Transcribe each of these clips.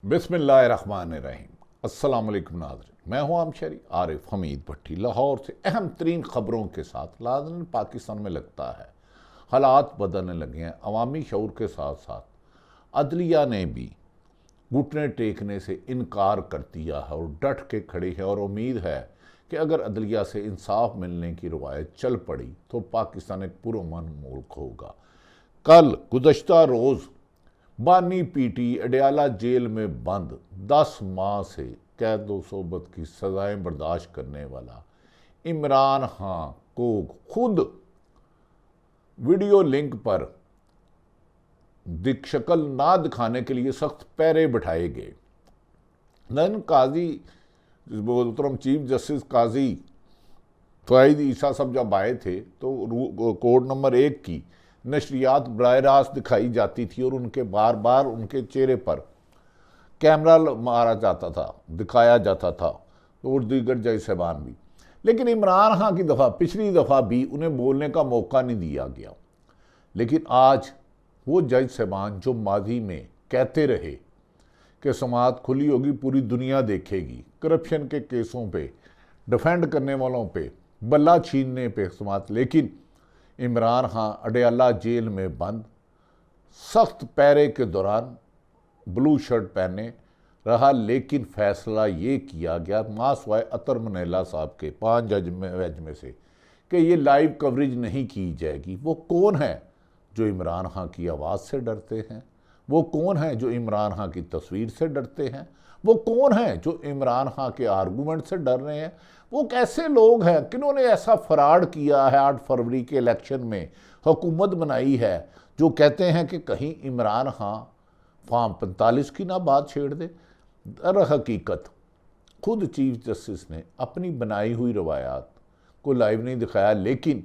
बिस्मिल्लाहिर्रहमानिर्रहीम। अस्सलाम वालेकुम नाज़रीन, मैं हूं आमशरी आरिफ हमीद भट्टी लाहौर से अहम तरीन खबरों के साथ। नाज़रीन, पाकिस्तान में लगता है हालात बदलने लगे हैं। अवामी शऊर के साथ साथ अदलिया ने भी घुटने टेकने से इनकार कर दिया है और डट के खड़ी है और उम्मीद है कि अगर अदलिया से इंसाफ मिलने की रवायत चल पड़ी तो पाकिस्तान एक पुरअमन मुल्क होगा। कल गुज़श्ता रोज़ बानी पीटी अडयाला जेल में बंद 10 माह से कैद व सोबत की सजाएं बर्दाश्त करने वाला इमरान खान को खुद वीडियो लिंक पर शक्ल ना दिखाने के लिए सख्त पैरे बिठाए गए। नन काजी मोहतरम चीफ जस्टिस काजी फ़ाइद ईसा साहब जब आए थे तो कोड नंबर 1 की नशरियात बराह रास्त दिखाई जाती थी और उनके बार बार उनके चेहरे पर कैमरा मारा जाता था, दिखाया जाता था, और दीगर जज साहबान भी। लेकिन इमरान खान की पिछली दफ़ा भी उन्हें बोलने का मौका नहीं दिया गया। लेकिन आज वो जज साहबान जो माजी में कहते रहे कि समाअत खुली होगी, पूरी दुनिया देखेगी, करप्शन के केसों पे, डिफेंड करने वालों पे, बल्ला छीनने पे समाअत, लेकिन इमरान खान अडयाला जेल में बंद सख्त पैरे के दौरान ब्लू शर्ट पहने रहा। लेकिन फैसला ये किया गया मासवाए अतर मनेला साहब के 5 जज में से कि ये लाइव कवरेज नहीं की जाएगी। वो कौन है जो इमरान खान की आवाज़ से डरते हैं? वो कौन है जो इमरान खान की तस्वीर से डरते हैं? वो कौन है जो इमरान खान के आर्गूमेंट से डर रहे हैं? वो कैसे लोग हैं किन्होंने ऐसा फराड किया है 8 फरवरी के इलेक्शन में हुकूमत बनाई है, जो कहते हैं कि कहीं इमरान खान फॉर्म 45 की ना बात छेड़ दे। दर हकीकत खुद चीफ जस्टिस ने अपनी बनाई हुई रवायात को लाइव नहीं दिखाया। लेकिन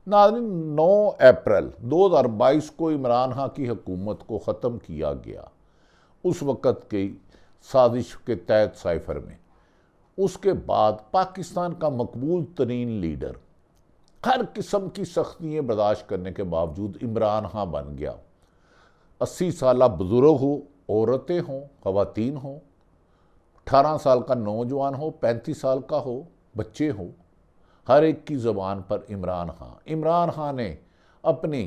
नाज़रीन, 9 अप्रैल 2022 को इमरान खान की हुकूमत को ख़त्म किया गया उस वक़्त की साजिश के तहत साइफर में। उसके बाद पाकिस्तान का मकबूल तरीन लीडर हर किस्म की सख्तियाँ बर्दाश्त करने के बावजूद इमरान खान बन गया। 80 साल बुजुर्ग हो, औरतें हों, ख़वातीन हों, 18 साल का नौजवान हो, 35 साल का हो, बच्चे हों, हर एक की ज़बान पर इमरान खान ने अपनी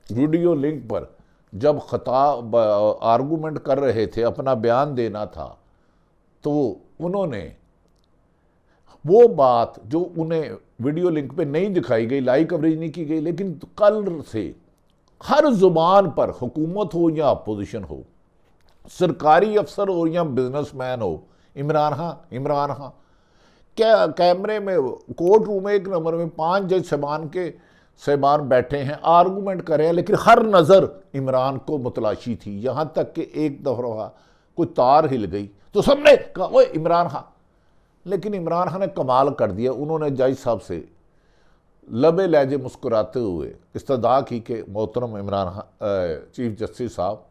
वीडियो लिंक पर जब खिताब आर्गूमेंट कर रहे थे, अपना बयान देना था, तो उन्होंने वो बात जो उन्हें वीडियो लिंक पे नहीं दिखाई गई, लाइव कवरेज नहीं की गई, लेकिन कल से हर जुबान पर, हुकूमत हो या अपोजिशन हो, सरकारी अफसर हो या बिजनेसमैन हो, इमरान खान क्या कैमरे में कोर्ट रूम में 1 नंबर में 5 जज साहबान बैठे हैं, आर्गूमेंट कर रहे हैं, लेकिन हर नज़र इमरान को मुतलाशी थी। यहाँ तक कि एक दफ़ा कोई तार हिल गई तो सबने कहा ओए इमरान खान। लेकिन इमरान खान ने कमाल कर दिया। उन्होंने जज साहब से लबे लहजे मुस्कुराते हुए इस्तदा की कि मोहतरम इमरान खान चीफ जस्टिस साहब,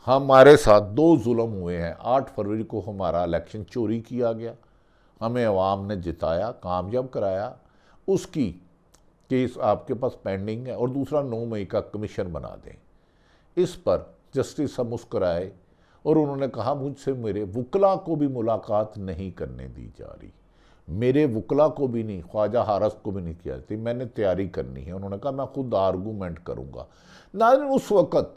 हमारे साथ 2 जुल्म हुए हैं। 8 फरवरी को हमारा इलेक्शन चोरी किया गया, हमें अवाम ने जिताया, कामयाब कराया, उसकी केस आपके पास पेंडिंग है, और दूसरा 9 मई का कमीशन बना दें। इस पर जस्टिस साहब मुस्कुराए और उन्होंने कहा मुझसे मेरे वकला को भी मुलाकात नहीं करने दी जा रही, मेरे वकला को भी नहीं, ख्वाजा हारस को भी नहीं किया जाती, मैंने तैयारी करनी है। उन्होंने कहा मैं खुद आर्गूमेंट करूँगा। नाज़रीन, उस वक़्त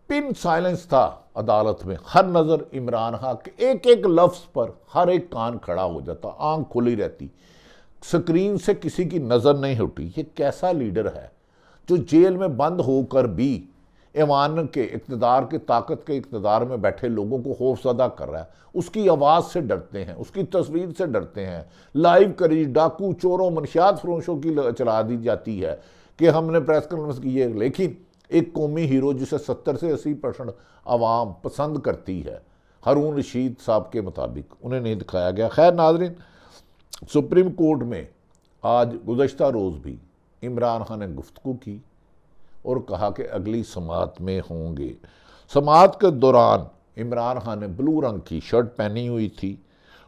पिन साइलेंस था अदालत में। हर नज़र इमरान खान के एक एक लफ्ज़ पर हर एक कान खड़ा हो जाता, आंख खुली रहती, स्क्रीन से किसी की नज़र नहीं उठी। ये कैसा लीडर है जो जेल में बंद होकर भी ईमान के इक़्तिदार के ताकत के इक़्तिदार में बैठे लोगों को खौफज़दा कर रहा है। उसकी आवाज़ से डरते हैं, उसकी तस्वीर से डरते हैं। लाइव कवरेज डाकू, चोरों, मनशियात फरोशों की चला दी जाती है कि हमने प्रेस कॉन्फ्रेंस की है। लेकिन एक कौमी हीरो जिसे 70 से 80% आवाम पसंद करती है, हारून रशीद साहब के मुताबिक, उन्हें नहीं दिखाया गया। खैर नाज़रीन, सुप्रीम कोर्ट में आज गुज़श्ता रोज़ भी इमरान खान ने गुफ्तगू की और कहा कि अगली समाअत में होंगे। समाअत के दौरान इमरान खान ने ब्लू रंग की शर्ट पहनी हुई थी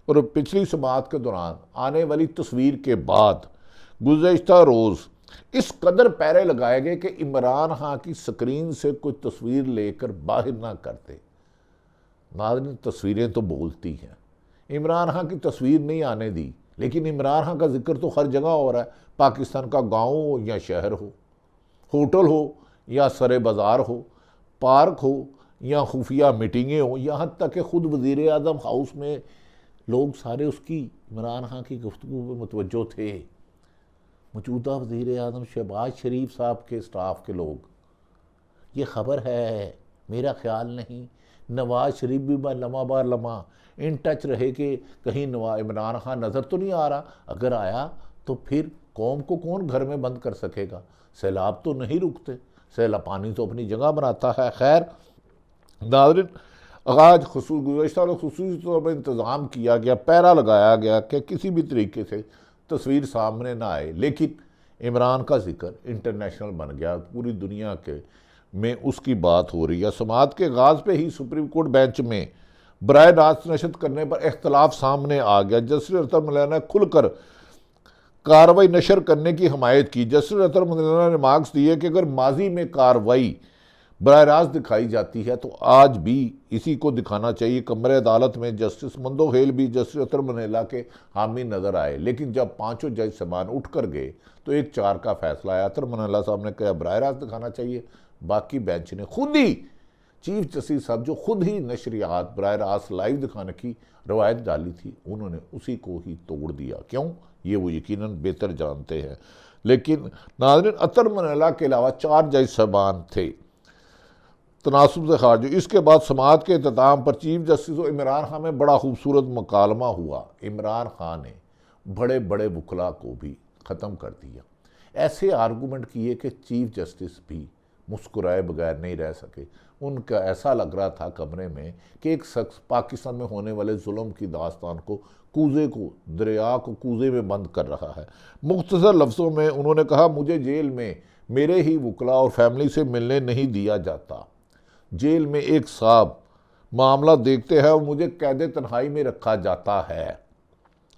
और पिछली समाअत के दौरान आने वाली तस्वीर के बाद गुज़श्ता रोज़ इस कदर पैरे लगाए गए कि इमरान खान की स्क्रीन से कोई तस्वीर लेकर बाहर ना करते। नाज़रीन, तस्वीरें तो बोलती हैं। इमरान खान की तस्वीर नहीं आने दी, लेकिन इमरान खान का जिक्र तो हर जगह हो रहा है। पाकिस्तान का गाँव हो या शहर हो, होटल हो या सरे बाज़ार हो, पार्क हो या खुफिया मीटिंगें हो, यहाँ तक कि खुद वज़ीर आज़म हाउस में लोग सारे उसकी इमरान खान की गुफ्तगू में मुतवज्जो थे। मौजूदा वज़ीर आज़म शहबाज शरीफ साहब के स्टाफ के लोग, ये ख़बर है, मेरा ख्याल नहीं, नवाज शरीफ भी लम्हा बार लम्हा इन टच रहे कि कहीं इमरान खान नज़र तो नहीं आ रहा। अगर आया तो फिर कौम को कौन घर में बंद कर सकेगा? सैलाब तो नहीं रुकते, सैलाब पानी तो अपनी जगह बनाता है। खैर नाज़रीन, आज गुज़श्ता खुसूसी तौर पर इंतज़ाम किया गया, पैरा लगाया गया कि किसी भी तरीके से तस्वीर सामने ना आए, लेकिन इमरान का जिक्र इंटरनेशनल बन गया। पूरी दुनिया के में उसकी बात हो रही है। समाअत के आगाज़ पे ही सुप्रीम कोर्ट बेंच में बराए रास्त नशर करने पर इख्तलाफ सामने आ गया। जस्टिस अतर मौलाना ने खुलकर कार्रवाई नशर करने की हमायत की। जस्टिस अतर मौलाना ने मार्क्स दिए कि अगर माजी में कार्रवाई बराह रास्त दिखाई जाती है तो आज भी इसी को दिखाना चाहिए। कमरे अदालत में जस्टिस मंदोहेल भी जस्टिस अतर मनेला के हामी नज़र आए, लेकिन जब पांचों जज समान उठ कर गए तो 1-4 का फैसला आया। अतर मनेला साहब ने कहा बराह रास्त दिखाना चाहिए। बाकी बेंच ने खुद ही, चीफ जस्टिस साहब जो खुद ही नशरियात बराह रास्त लाइव दिखाने की रवायत डाली थी, उन्होंने उसी को ही तोड़ दिया। क्यों, ये वो यकीनन बेहतर जानते हैं। लेकिन नाज़रीन, अतर मनेला के अलावा 4 जज साहबान थे तनासुब से खारिज। इसके बाद समाअत के इख्तिताम पर चीफ जस्टिस और इमरान खान में बड़ा खूबसूरत मुकालमा हुआ। इमरान खान ने बड़े बड़े वकला को भी ख़त्म कर दिया। ऐसे आर्गूमेंट किए कि चीफ जस्टिस भी मुस्कुराए बगैर नहीं रह सके। उनका ऐसा लग रहा था कमरे में कि एक शख्स पाकिस्तान में होने वाले जुल्म की दास्तान को, कूजे को, दरिया को कूजे में बंद कर रहा है। मुख्तसर लफ्ज़ों में उन्होंने कहा, मुझे जेल में मेरे ही वकला और फैमिली से मिलने नहीं दिया जाता। जेल में एक साहब मामला देखते हैं और मुझे कैद तन्हाई में रखा जाता है।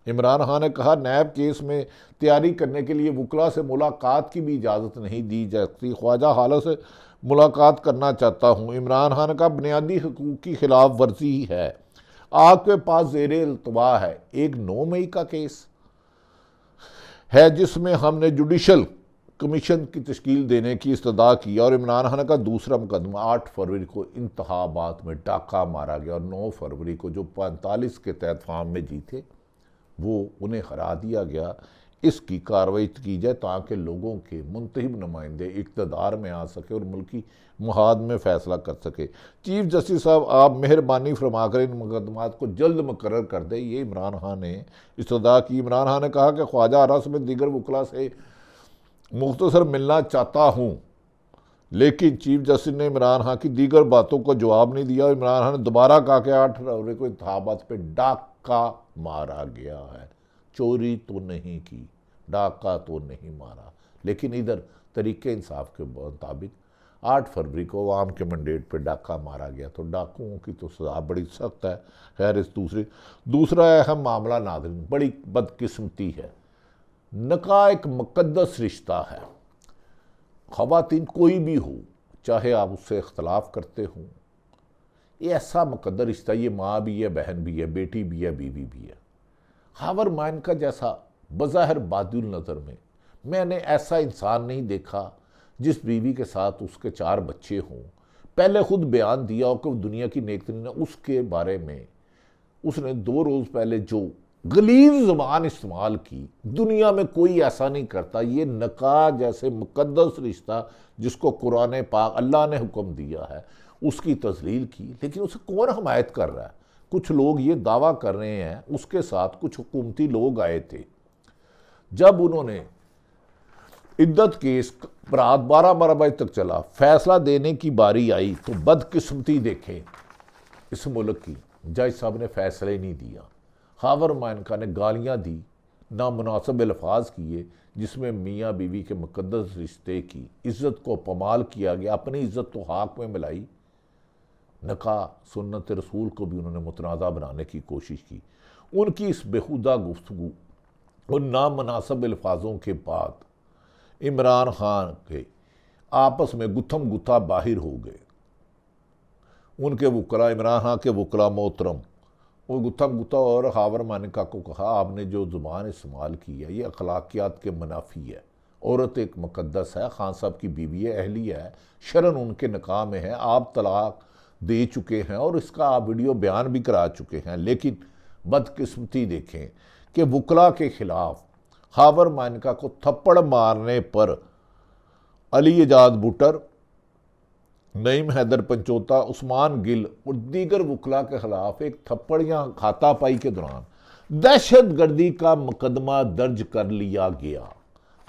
इमरान खान ने कहा, नैब केस में तैयारी करने के लिए वकला से मुलाकात की भी इजाज़त नहीं दी जाती। ख्वाजा हालत से मुलाकात करना चाहता हूँ। इमरान खान का बुनियादी हकूक़ की खिलाफ वर्जी है। आपके पास ज़ेरे इल्तवा है एक 9 मई का केस है जिसमें हमने जुडिशल कमीशन की तश्कील देने की इस्तदा की, और इमरान खान का दूसरा मुकदमा 8 फरवरी को इंतखाबात में डाका मारा गया और 9 फरवरी को जो 45 के तहत फार्म में जीते वो उन्हें हरा दिया गया। इसकी कार्रवाई की जाए ताकि लोगों के मुंतखब नुमाइंदे इक़्तिदार में आ सके और मुल्की मुहाद में फ़ैसला कर सके। चीफ जस्टिस साहब, आप मेहरबानी फरमा कर इन मुकदमात को जल्द मुकर्रर कर दें, ये इमरान खान ने इस्तदा की। इमरान खान ने कहा कि ख्वाजा आरस में दीगर वकला से मुख्तसर मिलना चाहता हूँ, लेकिन चीफ जस्टिस ने इमरान खान की दीगर बातों को जवाब नहीं दिया। इमरान खान ने दोबारा कहा कि 8 फरवरी को इंतखाबात पे डाका मारा गया है। चोरी तो नहीं की, डाका तो नहीं मारा, लेकिन इधर तरीके इंसाफ के मुताबिक 8 फरवरी को अवाम के मैंडेट पे डाका मारा गया, तो डाकुओं की तो सज़ा बड़ी सख्त है। खैर, इस दूसरा अहम मामला नाज़रीन, बड़ी बदकिस्मती है। निकाह एक मुक़द्दस रिश्ता है। ख़वातीन कोई भी हो, चाहे आप उससे इख्तलाफ करते हों, ये ऐसा मुक़द्दस रिश्ता, ये माँ भी है, बहन भी है, बेटी भी है, बीवी भी है। हावर मान का जैसा बज़ाहिर बादुल नज़र में मैंने ऐसा इंसान नहीं देखा जिस बीवी के साथ उसके 4 बच्चे हों, पहले खुद बयान दिया हो कि दुनिया की नेकतरीन है, उसके बारे में उसने 2 रोज़ पहले जो गलीज़ ज़बान इस्तेमाल की, दुनिया में कोई ऐसा नहीं करता। ये निकाह जैसे मुक़द्दस रिश्ता जिसको कुरान पाक अल्लाह ने हुक्म दिया है, उसकी तज़लील की, लेकिन उसे कौन हमायत कर रहा है? कुछ लोग ये दावा कर रहे हैं उसके साथ कुछ हुकूमती लोग आए थे। जब उन्होंने इद्दत केस रात 12-12 बजे तक चला, फैसला देने की बारी आई तो बदकिस्मती देखें इस मुल्क की, जज साहब ने फैसला ही नहीं दिया। हावर मानका ने गालियाँ दी, नामुनासिब अल्फाज किए, जिसमें मियाँ बीवी के मुक़द्दस रिश्ते की इज़्ज़त को पमाल किया गया, अपनी इज़्ज़त तो हाक में मिलाई। निकाह सुन्नत रसूल को भी उन्होंने मुतनाज़ा बनाने की कोशिश की। उनकी इस बेहुदा गुफ्तगू और नामुनासिब अल्फाजों के बाद इमरान खान के आपस में गुत्थम गुत्था बाहिर हो गए। उनके वकला, इमरान खान के वकला मोहतरम वो गुत्तम गुत्ता और हावर मानिका को कहा, आपने जो ज़ुबान इस्तेमाल की है ये अखलाकियात के मुनाफी है। औरत एक मुकद्दस है, खान साहब की बीवी है, अहली है, शरन उनके निकाह में है, आप तलाक दे चुके हैं और इसका आप वीडियो बयान भी करा चुके हैं। लेकिन बदकिस्मती देखें कि वकला के खिलाफ हावर मानिका को थप्पड़ मारने पर अली एजाज बुटर, नईम हैदर पंचोता, उस्मान गिल और दीगर वकला के खिलाफ एक थप्पड़ या हाथापाई के दौरान दहशत गर्दी का मुकदमा दर्ज कर लिया गया।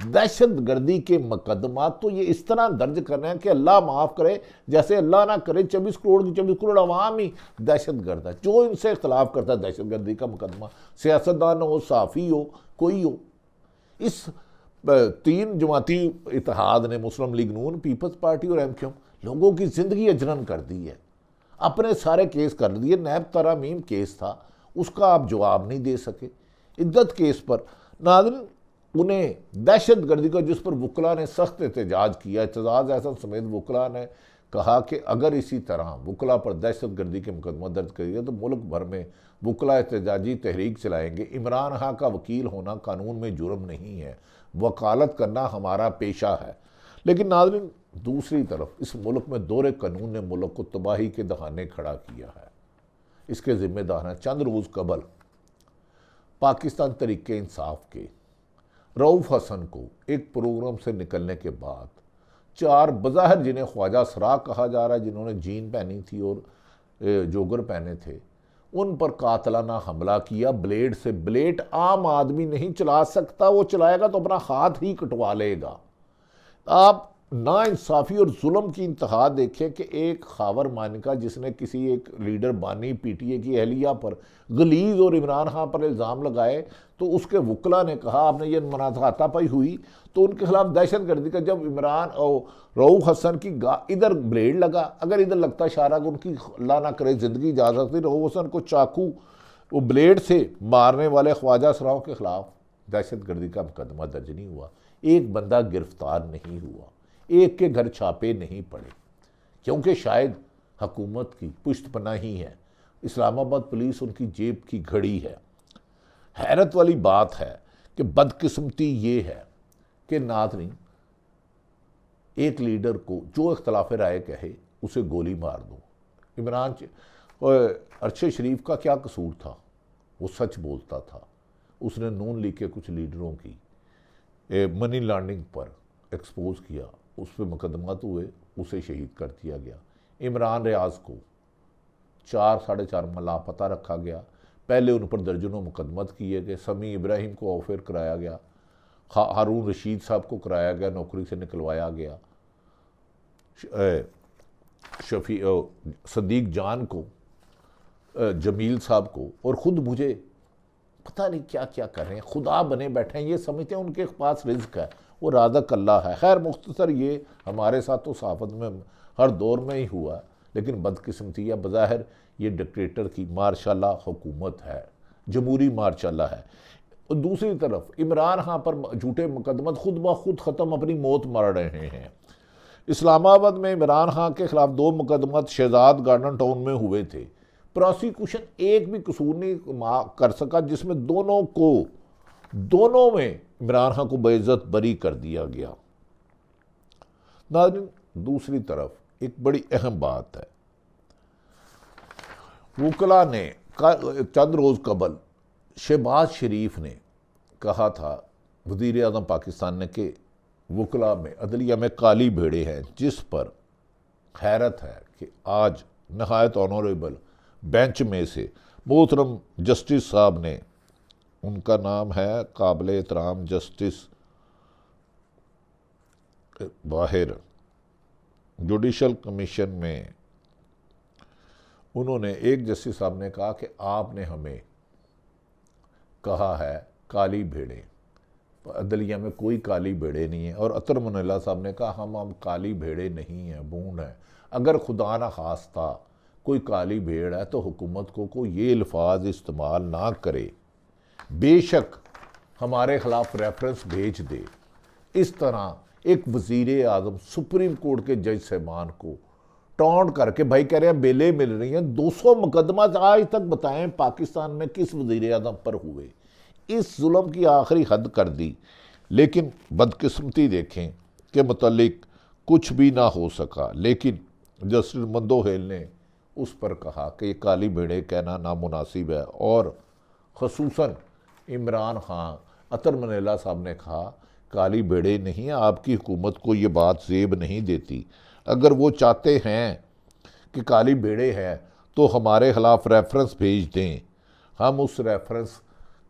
दहशत गर्दी के मुकदमा तो ये इस तरह दर्ज कर रहे हैं कि अल्लाह माफ़ करे, जैसे अल्लाह ना करे 24 करोड़ की 24 करोड़ अवाम ही दहशत गर्द है। जो इनसे इख्तलाफ करता है दहशत गर्दी का मुकदमा, सियासतदान हो, साफ़ी हो, कोई हो। इस 3 जमाती इत्तेहाद ने, मुस्लिम लीग नून, पीपल्स पार्टी और MQM, लोगों की ज़िंदगी अजरन कर दी है, अपने सारे केस कर दिए। नैब तरामीम केस था, उसका आप जवाब नहीं दे सके। इद्दत केस पर नाज़रीन उन्हें दहशत गर्दी का, जिस पर वकला ने सख्त एहतजाज किया, एतजाज़ एहसन समेत वकला ने कहा कि अगर इसी तरह वकला पर दहशत गर्दी के मुकदमा दर्ज करेगा तो मुल्क भर में वकला एहतजाजी तहरीक चलाएंगे। इमरान खान का वकील होना कानून में जुर्म नहीं है, वकालत करना हमारा पेशा है। लेकिन नाज़रीन दूसरी तरफ इस मुल्क में दौरे कानून ने मुल्क को तबाही के दहाने खड़ा किया है। इसके ज़िम्मेदार हैं चंद रोज़ कबल पाकिस्तान तरीके इंसाफ के रऊफ़ हसन को एक प्रोग्राम से निकलने के बाद 4 बज़ाहिर, जिन्हें ख्वाजा सरा कहा जा रहा है, जिन्होंने जीन पहनी थी और जोगर पहने थे, उन पर कातलाना हमला किया ब्लेड से। ब्लेड आम आदमी नहीं चला सकता, वो चलाएगा तो अपना हाथ ही कटवा लेगा। आप नाइंसाफ़ी और जुल्म की इंतहा देखें कि एक खावर मानिका जिसने किसी एक लीडर बानी PTA की अहलिया पर गलीज और इमरान खान पर इल्ज़ाम लगाए, तो उसके वकला ने कहा आपने ये हाथापाई हुई तो उनके खिलाफ दहशत गर्दी का। जब इमरान और रऊफ़ हसन की इधर ब्लेड लगा, अगर इधर लगता इशारा को उनकी अल्लाह ना करे ज़िंदगी जा सकती, रऊफ़ हसन को चाकू वो ब्लेड से मारने वाले ख्वाजा सराओं के खिलाफ दहशत गर्दी का मुकदमा दर्ज नहीं हुआ। एक बंदा गिरफ्तार नहीं हुआ, एक के घर छापे नहीं पड़े, क्योंकि शायद हुकूमत की पुश्तपनाही है, इस्लामाबाद पुलिस उनकी जेब की घड़ी है। हैरत वाली बात है कि बदकिस्मती ये है कि नाज़रीन एक लीडर को जो इख्तलाफ राय कहे उसे गोली मार दो। इमरान अरशद शरीफ का क्या कसूर था? वो सच बोलता था। उसने नून लीग के कुछ लीडरों की मनी लॉन्ड्रिंग पर एक्सपोज किया, उस पर मुकदमा तो हुए, उसे शहीद कर दिया गया। इमरान रियाज को 4-4.5 माह लापता रखा गया, पहले उन पर दर्जनों मुकदमत किए गए। समी इब्राहिम को ऑफर कराया गया, हारून रशीद साहब को कराया गया, नौकरी से निकलवाया गया, शफी सदीक जान को, जमील साहब को, और ख़ुद मुझे पता नहीं क्या क्या कर रहे हैं, खुदा बने बैठे हैं। ये समझते हैं उनके पास रिज्क है, वो राज़क़ अल्लाह है। खैर मुख्तसर ये हमारे साथ तो सहाफ़त में हर दौर में ही हुआ, लेकिन बदकिस्मती है बज़ाहिर ये डिक्टेटर की मार्शाल्लाह हुकूमत है, जमहूरी मार्शाल्लाह है। और दूसरी तरफ इमरान खान पर झूठे मुकदमत खुद ब खुद ख़त्म अपनी मौत मर रहे हैं। इस्लामाबाद में इमरान खान के खिलाफ 2 मुकदमत शहजाद गार्डन टाउन में हुए थे। प्रोसिक्यूशन एक भी कसूर नहीं कर सका, जिसमें दोनों में इमरान खान को बेइज्जत बरी कर दिया गया। नाज़रीन दूसरी तरफ एक बड़ी अहम बात है, वकला ने चंद रोज़ कबल शहबाज शरीफ ने कहा था, वज़ीर आज़म पाकिस्तान ने, कि वकला में अदलिया में काली भेड़े हैं, जिस पर हैरत है कि आज नहायत ऑनरेबल बेंच में से मोहतरम जस्टिस साहब ने, उनका नाम है काबिल एहतराम जस्टिस बाहिर, जुडिशल कमीशन में उन्होंने, एक जस्टिस साहब ने कहा कि आपने हमें कहा है काली भेड़ें, अदलिया में कोई काली भेड़े नहीं है। और अतर मुनल्ला साहब ने कहा हम काली भेड़े नहीं हैं, बूंद हैं। अगर खुदा ना खास्ता कोई काली भेड़ है तो हुकूमत को ये अल्फाज इस्तेमाल ना करे, बेशक हमारे ख़िलाफ़ रेफरेंस भेज दे। इस तरह एक वज़ीर आज़म सुप्रीम कोर्ट के जज साहबान को टॉन्ट करके भाई कह रहे हैं बेलें मिल रही हैं। 200 मुकदमा आज तक बताएं पाकिस्तान में किस वज़ीर आज़म पर हुए। इस जुल्म की आखिरी हद कर दी, लेकिन बदकिस्मती देखें के मुतल्लिक कुछ भी ना हो सका। लेकिन जस्टिस मंदोहेल ने उस पर कहा कि ये काली भेड़े कहना नामुनासिब है, और ख़ुसूसन इमरान खान, अतर मनीला साहब ने कहा काली भेड़े नहीं, आपकी हुकूमत को ये बात जेब नहीं देती। अगर वो चाहते हैं कि काली भेड़े हैं तो हमारे ख़िलाफ़ रेफरेंस भेज दें, हम उस रेफरेंस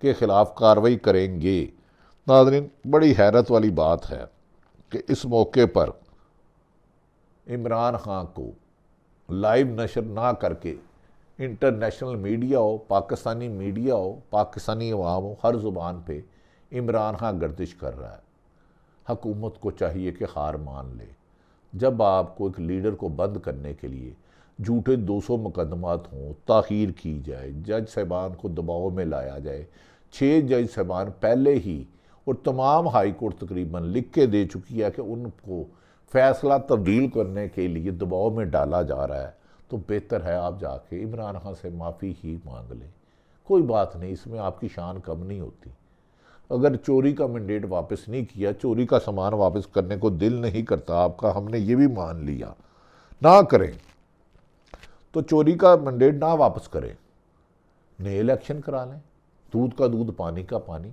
के ख़िलाफ़ कार्रवाई करेंगे। नाज़रीन, बड़ी हैरत वाली बात है कि इस मौके पर इमरान खान को लाइव नशर ना करके इंटरनेशनल मीडिया हो, पाकिस्तानी मीडिया हो, पाकिस्तानी अवाम हो, हर ज़ुबान पे इमरान खान गर्दिश कर रहा है। हुकूमत को चाहिए कि हार मान ले। जब आपको एक लीडर को बंद करने के लिए झूठे 200 मुकदमात हों, ताख़ीर की जाए, जज साहबान को दबाव में लाया जाए, 6 जज साहबान पहले ही और तमाम हाई कोर्ट तकरीबन लिख के दे चुकी है कि उनको फ़ैसला तब्दील करने के लिए दबाव में डाला जा रहा है, तो बेहतर है आप जाके इमरान खान से माफ़ी ही मांग लें। कोई बात नहीं, इसमें आपकी शान कम नहीं होती। अगर चोरी का मैंडेट वापस नहीं किया, चोरी का सामान वापस करने को दिल नहीं करता आपका, हमने ये भी मान लिया, ना करें तो चोरी का मैंडेट ना वापस करें, नए इलेक्शन करा लें, दूध का दूध पानी का पानी,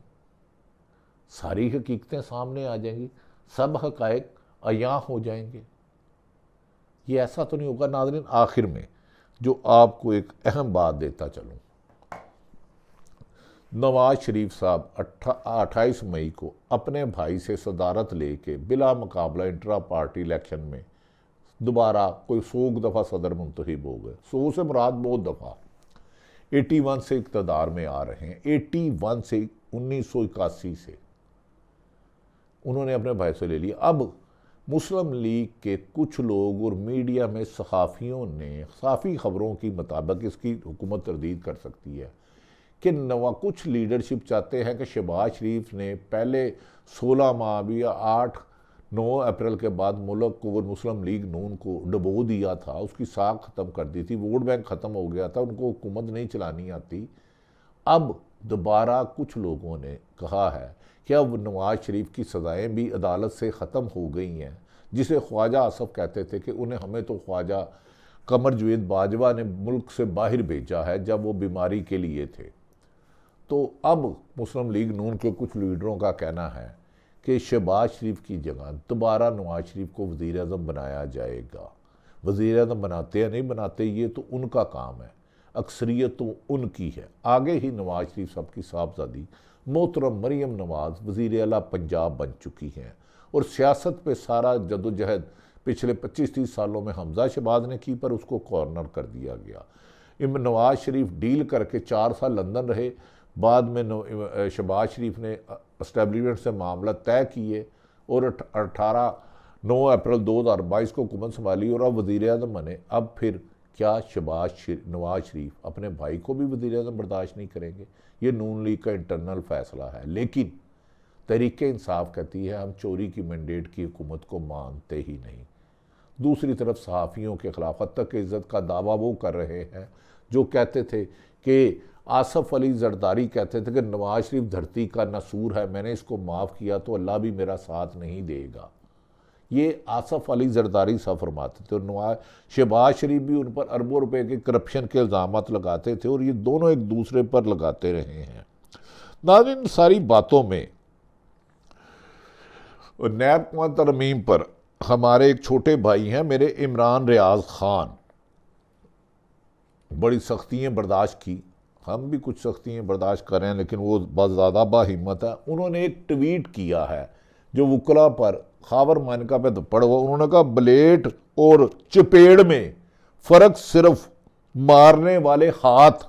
सारी हकीकतें सामने आ जाएंगी, सब हकायक अयां हो जाएंगे। ये ऐसा तो नहीं होगा। नाज़रीन, आखिर में जो आपको एक अहम बात देता चलूँ, नवाज शरीफ साहब 28 मई को अपने भाई से सदारत लेके बिला मुकाबला इंट्रा पार्टी इलेक्शन में दोबारा कोई 100 दफ़ा सदर मुंतखब हो गए। 100 से मुराद बहुत दफ़ा, 81 से इक़्तिदार में आ रहे हैं। 81 से 1981 से उन्होंने अपने भाई से ले लिया। अब मुस्लिम लीग के कुछ लोग और मीडिया में सहाफ़ियों ने, सहाफ़ी ख़बरों की मुताबिक इसकी हुकूमत तरदीद कर सकती है कि कुछ लीडरशिप चाहते हैं कि शहबाज शरीफ ने पहले 16 माह भी या 8-9 अप्रैल के बाद मुल्क को और मुस्लिम लीग नून को डबो दिया था, उसकी साख ख़त्म कर दी थी, वोट बैंक ख़त्म हो गया था, उनको हुकूमत नहीं चलानी आती। अब दोबारा कुछ लोगों ने कहा है कि अब नवाज शरीफ की सज़ाएँ भी अदालत से ख़त्म हो गई हैं, जिसे ख्वाजा आसफ कहते थे कि उन्हें हमें तो ख्वाजा कमर जवेद बाजवा ने मुल्क से बाहर भेजा है जब वो बीमारी के लिए थे। तो अब मुस्लिम लीग नून के कुछ लीडरों का कहना है कि शहबाज शरीफ की जगह दोबारा नवाज शरीफ को वज़ीर आज़म बनाया जाएगा। वज़ीर आज़म बनाते या नहीं बनाते ये तो उनका काम है, अक्सरियत तो उनकी है। आगे ही नवाज शरीफ साहब की साहबजादी मोहतरम मरियम नवाज़ वज़ीर आला पंजाब बन चुकी हैं, और सियासत पे सारा जदोजहद पिछले 25-30 सालों में हमजा शहबाज ने की, पर उसको कॉर्नर कर दिया गया। नवाज शरीफ डील करके 4 साल लंदन रहे, बाद में शहबाज शरीफ ने एस्टेब्लिशमेंट से मामला तय किए और 9 अप्रैल 2022 को हुकूमत संभाली और अब वज़ीर आज़म बने। अब फिर क्या नवाज शरीफ अपने भाई को भी वज़ीर आज़म बर्दाश्त नहीं करेंगे? ये नून लीग का इंटरनल फैसला है, लेकिन तहरीक इंसाफ कहती है हम चोरी की मैंडेट की हुकूमत को मानते ही नहीं। दूसरी तरफ सहाफ़ियों के ख़िलाफ़ हद तक इज़्ज़त का दावा वो कर रहे हैं जो कहते थे कि आसफ़ अली ज़रदारी कहते थे कि नवाज शरीफ धरती का नसूर है, मैंने इसको माफ़ किया तो अल्लाह भी मेरा साथ नहीं देगा। ये आसफ़ अली ज़रदारी साहब फरमाते थे, और शहबाज शरीफ भी उन पर अरबों रुपए के करप्शन के इल्ज़ामात लगाते थे, और ये दोनों एक दूसरे पर लगाते रहे हैं। नाज़रीन, सारी बातों में नैब कौन तरमीम पर हमारे एक छोटे भाई हैं मेरे इमरान रियाज खान, बड़ी सख्तियाँ बर्दाश्त की, हम भी कुछ सख्तियाँ बर्दाश्त कर रहे हैं, लेकिन वो बहुत ज़्यादा बाहिम्मत है। उन्होंने एक ट्वीट किया है जो वकला पर खावर मानका पे तो पड़ हुआ। उन्होंने कहा ब्लेड और चपेड़ में फ़र्क सिर्फ मारने वाले हाथ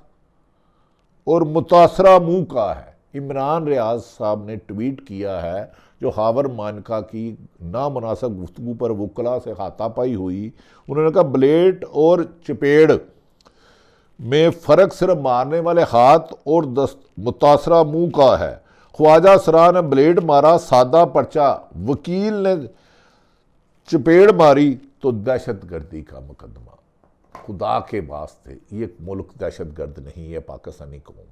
और मुतासरा मुंह का है। इमरान रियाज साहब ने ट्वीट किया है जो खावर मानका की नामुनासिब गुफ्तगू पर वकला से हाथापाई हुई। उन्होंने कहा ब्लेड और चपेड़ में फ़र्क सिर्फ मारने वाले हाथ और मुतासरा मुंह का है। ख्वाजा सरा ने ब्लेड मारा, सादा पर्चा, वकील ने चपेड़ मारी तो दहशतगर्दी का मुकदमा, खुदा के वास्ते ये मुल्क दहशतगर्द नहीं है पाकिस्तानी कौम।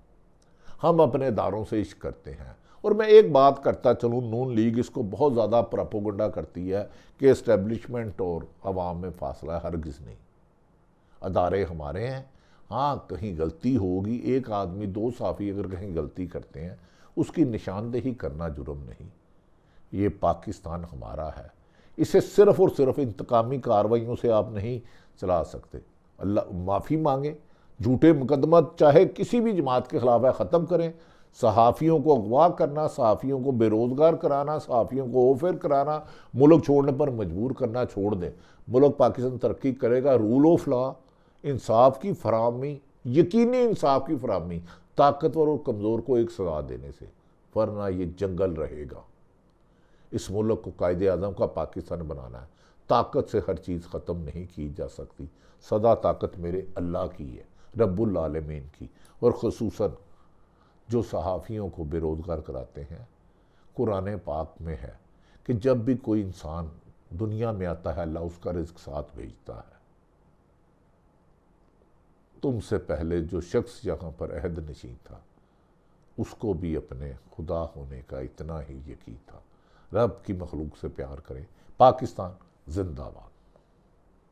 हम अपने इदारों से इश्क करते हैं। और मैं एक बात करता चलूँ, नून लीग इसको बहुत ज़्यादा प्रोपोगंडा करती है कि इस्टेब्लिशमेंट और अवाम में फासला है, हरगिज़ नहीं। अदारे हमारे हैं। हाँ, कहीं गलती होगी, एक आदमी, दो साफ़ी अगर कहीं गलती करते हैं, उसकी निशानदेही करना जुर्म नहीं। ये पाकिस्तान हमारा है, इसे सिर्फ़ और सिर्फ इंतकामी कार्रवाइयों से आप नहीं चला सकते। अल्लाह माफ़ी मांगे, झूठे मुकदमा चाहे किसी भी जमात के ख़िलाफ़ है ख़त्म करें। सहाफ़ियों को अगवा करना, सहाफ़ियों को बेरोज़गार कराना, सहाफ़ियों को ऑफर कराना, मुल्क छोड़ने पर मजबूर करना छोड़ दें। मुल्क पाकिस्तान तरक्की करेगा। रूल ऑफ लॉ, इंसाफ की फराहमी, यकीनी इंसाफ की फराहमी, ताकतवर और कमज़ोर को एक सजा देने से, वरना ये जंगल रहेगा। इस मुल्क को कायदे आज़म का पाकिस्तान बनाना है। ताकत से हर चीज़ ख़त्म नहीं की जा सकती। सदा ताकत मेरे अल्लाह की है, रब्बुल आलमीन की। और ख़ुसूसन जो सहाफ़ियों को बेरोज़गार कराते हैं, कुरान पाक में है कि जब भी कोई इंसान दुनिया में आता है, अल्लाह उसका रिज़्क साथ भेजता है। तुमसे पहले जो शख्स यहाँ पर अहद नशीं था, उसको भी अपने खुदा होने का इतना ही यकीन था। रब की मखलूक से प्यार करें। पाकिस्तान जिंदाबाद।